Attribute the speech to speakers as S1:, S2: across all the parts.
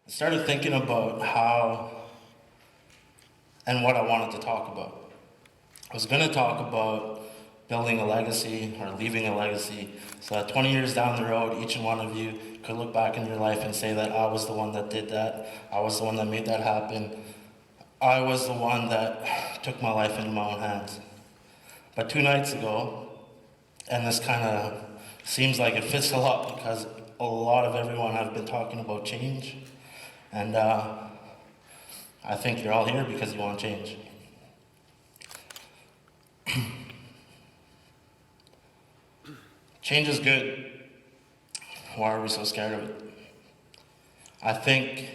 S1: I started thinking about how and what I wanted to talk about. I was going to talk about building a legacy or leaving a legacy so that 20 years down the road, each and one of you could look back in your life and say that I was the one that did that, I was the one that made that happen, I was the one that took my life into my own hands. But 2 nights ago, and this kind of seems like it fits a lot because a lot of everyone have been talking about change, and I think you're all here because you want change. Change is good. Why are we so scared of it? I think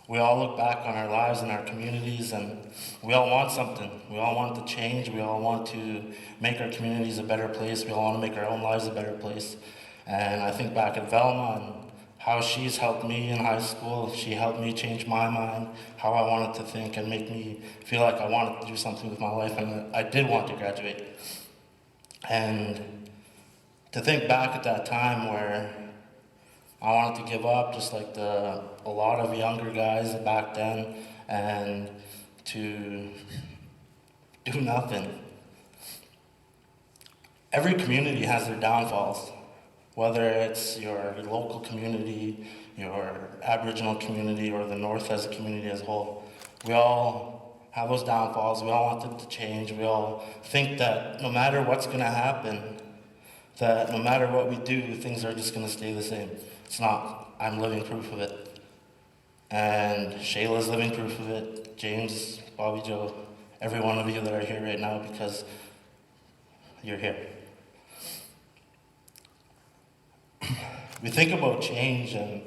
S1: we all look back on our lives and our communities and we all want something. We all want to change. We all want to make our communities a better place. We all want to make our own lives a better place. And I think back at Velma and how she's helped me in high school. She helped me change my mind, how I wanted to think and make me feel like I wanted to do something with my life, and I did want to graduate. And to think back at that time where I wanted to give up, just like a lot of younger guys back then, and to do nothing. Every community has their downfalls, whether it's your local community, your Aboriginal community, or the North as a community as a whole. We all have those downfalls. We all want them to change. We all think that no matter what's going to happen, that no matter what we do, things are just going to stay the same. It's not. I'm living proof of it. And Shayla's living proof of it. James, Bobby, Joe, every one of you that are here right now because you're here. We think about change and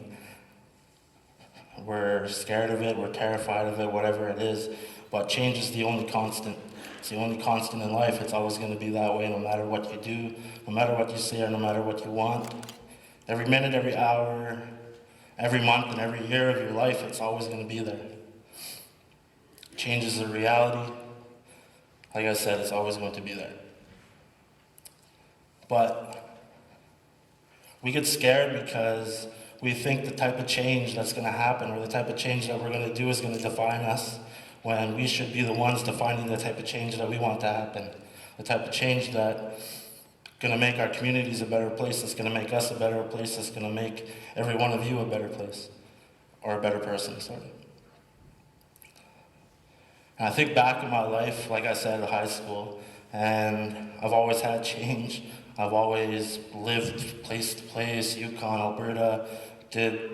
S1: we're scared of it, we're terrified of it, whatever it is, but change is the only constant. It's the only constant in life. It's always going to be that way no matter what you do, no matter what you say, or no matter what you want. Every minute, every hour, every month, and every year of your life, it's always going to be there. Change is a reality. Like I said, it's always going to be there. But we get scared because we think the type of change that's going to happen or the type of change that we're going to do is going to define us, when we should be the ones defining the type of change that we want to happen. The type of change that's going to make our communities a better place, that's going to make us a better place, that's going to make every one of you a better place, or a better person, sorry. And I think back in my life, like I said, high school, and I've always had change. I've always lived place to place, Yukon, Alberta, did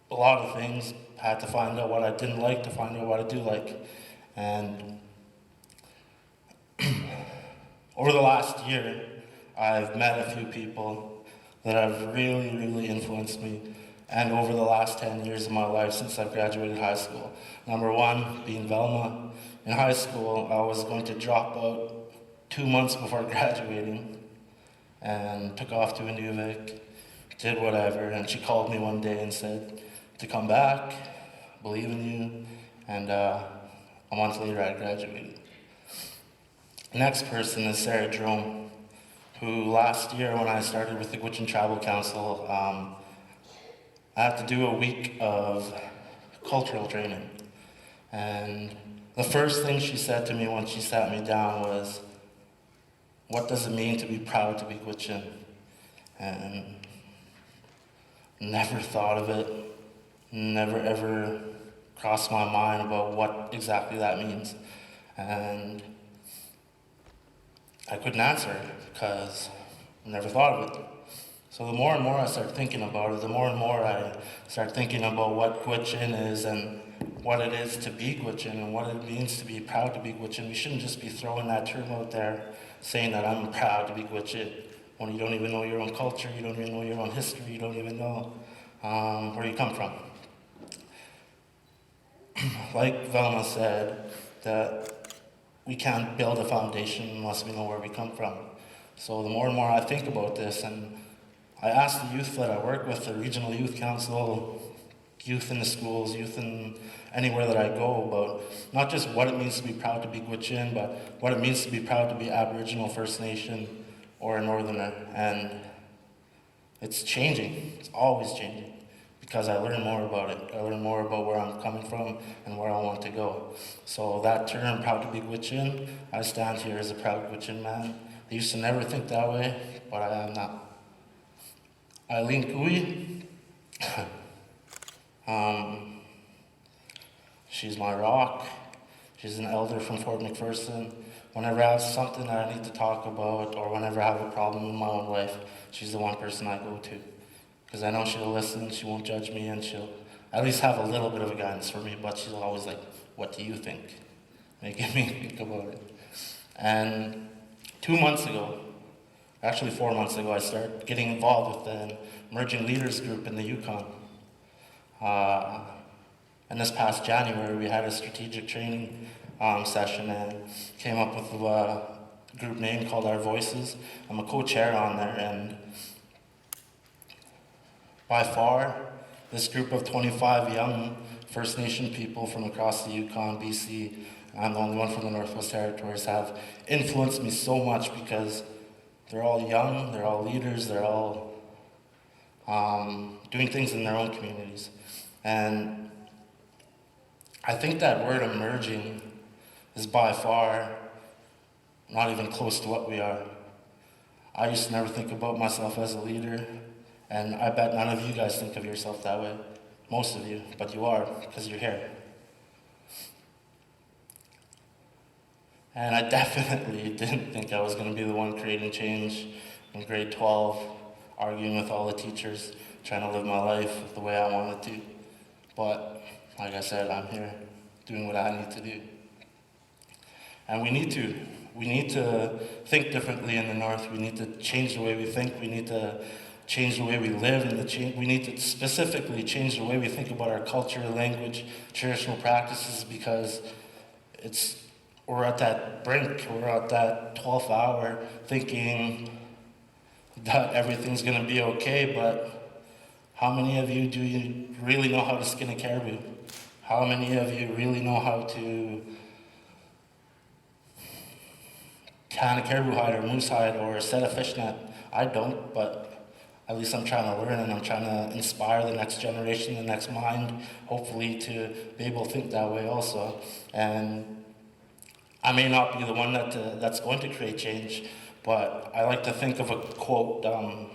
S1: a lot of things, had to find out what I didn't like to find out what I do like. And over the last year, I've met a few people that have really, really influenced me. And over the last 10 years of my life since I've graduated high school. Number one, being Velma. In high school, I was going to drop out 2 months before graduating and took off to Inuvik, did whatever, and she called me one day and said to come back, believe in you, and a month later I graduated. The next person is Sarah Jerome, who last year when I started with the Gwich'in Tribal Council, I had to do a week of cultural training. And the first thing she said to me when she sat me down was, what does it mean to be proud to be Gwich'in? And never thought of it, never ever crossed my mind about what exactly that means. And I couldn't answer it because I never thought of it. So the more and more I start thinking about it, the more and more I start thinking about what Gwich'in is and what it is to be Gwich'in and what it means to be proud to be Gwich'in. We shouldn't just be throwing that term out there saying that I'm proud to be Gwich'in when you don't even know your own culture, you don't even know your own history, you don't even know where you come from. Like Velma said, that we can't build a foundation unless we know where we come from. So the more and more I think about this, and I ask the youth that I work with, the Regional Youth Council, youth in the schools, youth in anywhere that I go, about not just what it means to be proud to be Gwich'in, but what it means to be proud to be Aboriginal, First Nation, or a Northerner. And it's changing. It's always changing. because I learn more about it. I learn more about where I'm coming from and where I want to go. So that term, proud to be Gwich'in, I stand here as a proud Gwich'in man. I used to never think that way, but I am now. Eileen Kui, she's my rock. She's an elder from Fort McPherson. Whenever I have something that I need to talk about, or whenever I have a problem in my own life, she's the one person I go to. Because I know she'll listen, she won't judge me, and she'll at least have a little bit of a guidance for me, but she's always like, what do you think? Making me think about it. And 2 months ago, actually 4 months ago, I started getting involved with an emerging leaders group in the Yukon. And this past January, we had a strategic training session and came up with a group name called Our Voices. I'm a co-chair on there, and by far, this group of 25 young First Nation people from across the Yukon, BC, I'm the only one from the Northwest Territories, have influenced me so much because they're all young, they're all leaders, they're all doing things in their own communities. And I think that word emerging is by far not even close to what we are. I used to never think about myself as a leader, and I bet none of you guys think of yourself that way. Most of you, but you are, because you're here. And I definitely didn't think I was going to be the one creating change in grade 12, arguing with all the teachers, trying to live my life the way I wanted to. But, like I said, I'm here doing what I need to do. And we need to think differently in the North. We need to change the way we think. We need to change the way we live, and we need to specifically change the way we think about our culture, language, traditional practices, because we're at that brink, we're at that 12th hour thinking that everything's gonna be okay, but how many of you do you really know how to skin a caribou? How many of you really know how to tan a caribou hide or moose hide or set a fishnet? I don't, but at least I'm trying to learn, and I'm trying to inspire the next generation, the next mind, hopefully to be able to think that way also. And I may not be the one that's going to create change, but I like to think of a quote, I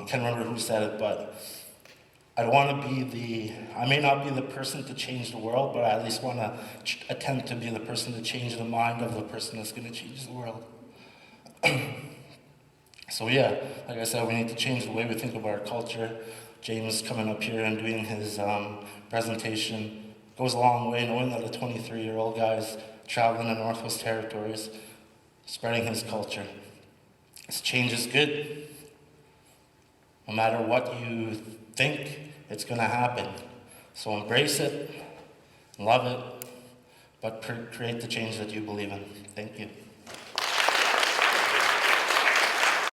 S1: can't remember who said it, but I may not be the person to change the world, but I at least want to attempt to be the person to change the mind of the person that's going to change the world. So yeah, like I said, we need to change the way we think about our culture. James coming up here and doing his presentation goes a long way, knowing that a 23-year-old guy is traveling the Northwest Territories, spreading his culture. This change is good. No matter what you think, it's going to happen. So embrace it, love it, but create the change that you believe in. Thank you.